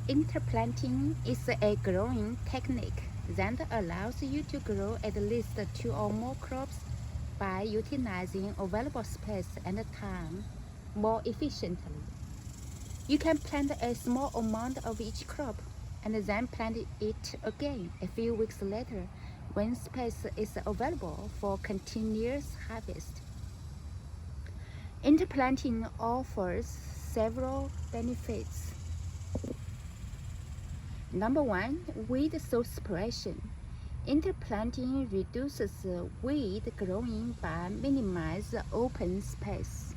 Interplanting is a growing technique that allows you to grow at least two or more crops by utilizing available space and time more efficiently. You can plant a small amount of each crop and then plant it again a few weeks later when space is available for continuous harvest. Interplanting offers several benefits. Number one, weed suppression. Interplanting reduces weed growing by minimizing open space.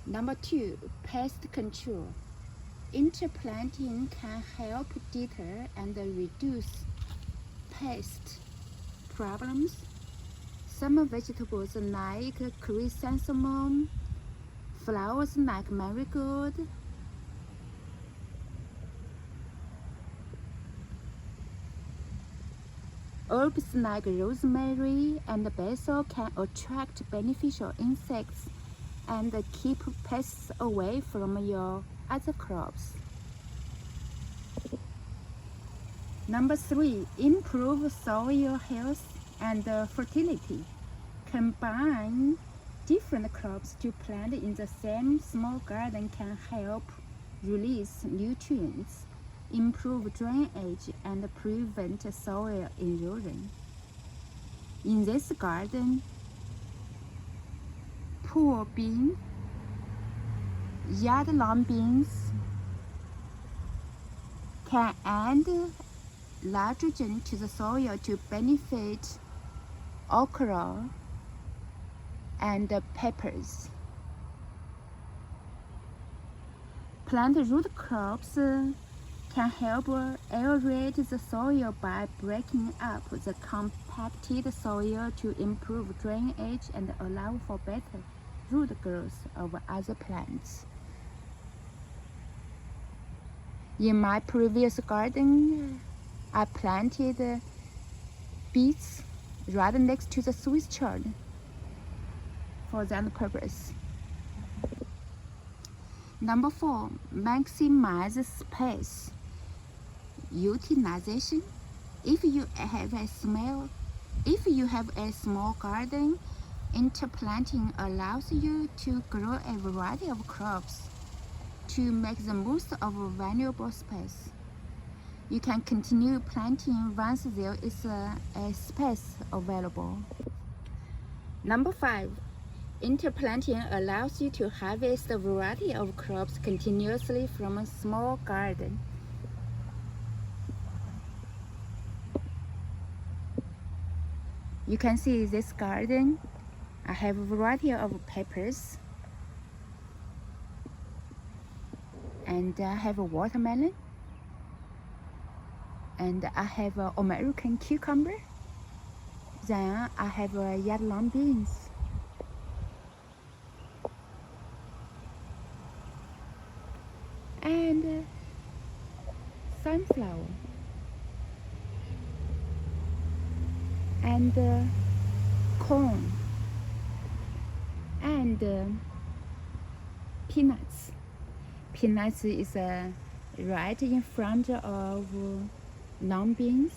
Number two, pest control. Interplanting can help deter and reduce pest problems. Some vegetables like chrysanthemum, flowers like marigold, herbs like rosemary and basil can attract beneficial insects and keep pests away from your other crops. Number three, improve soil health and fertility. Combine different crops to plant in the same small garden can help release nutrients, improve drainage, and prevent soil erosion. In this garden, pool bean, yard long beans can add nitrogen to the soil to benefit okra and peppers. Plant root crops can help aerate the soil by breaking up the compacted soil to improve drainage and allow for better root growth of other plants. In my previous garden, I planted beets right next to the Swiss chard for that purpose. Number four, maximize space utilization. If you have a small garden, interplanting allows you to grow a variety of crops to make the most of valuable space. You can continue planting once there is a space available. Number five, interplanting allows you to harvest a variety of crops continuously from a small garden. You can see this garden. I have a variety of peppers, and I have a watermelon, and I have an American cucumber. Then I have yellow long beans. And sunflower. And corn. And peanuts. Peanuts is right in front of long beans.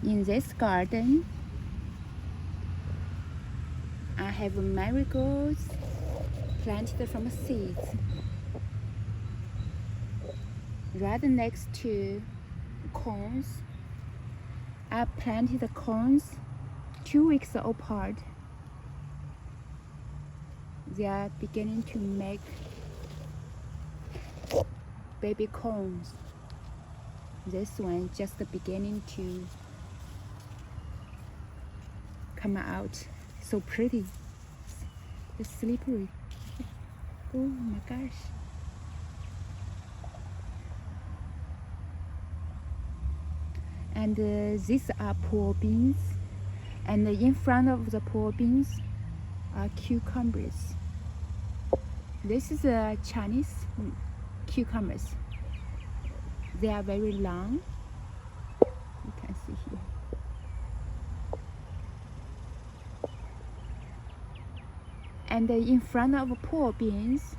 In this garden, I have marigolds planted from seeds right next to corns. I planted the corns 2 weeks apart. They are beginning to make baby corns. This one just beginning to come out. So pretty. It's slippery. Oh my gosh. And these are poor beans. And in front of the poor beans are cucumbers. This is a Chinese cucumbers. They are very long. You can see here. And in front of poor beans,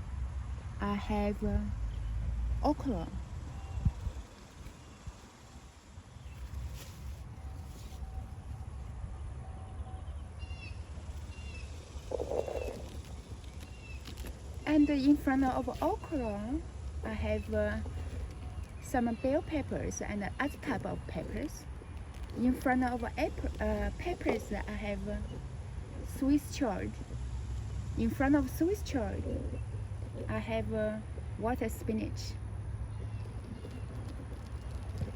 I have okra. And in front of okra, I have some bell peppers and other type of peppers. In front of peppers, I have Swiss chard. In front of Swiss chard, I have water spinach.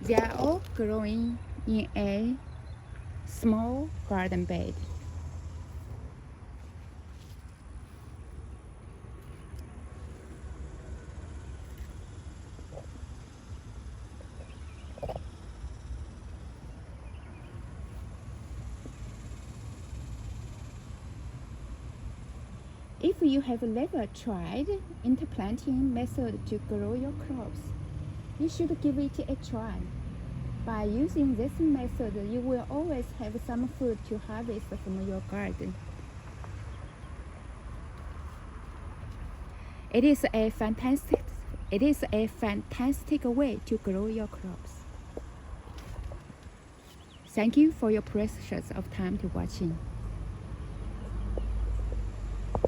They are all growing in a small garden bed. If you have never tried interplanting method to grow your crops, you should give it a try. By using this method, you will always have some food to harvest from your garden. It is a fantastic way to grow your crops. Thank you for your precious of time to watching.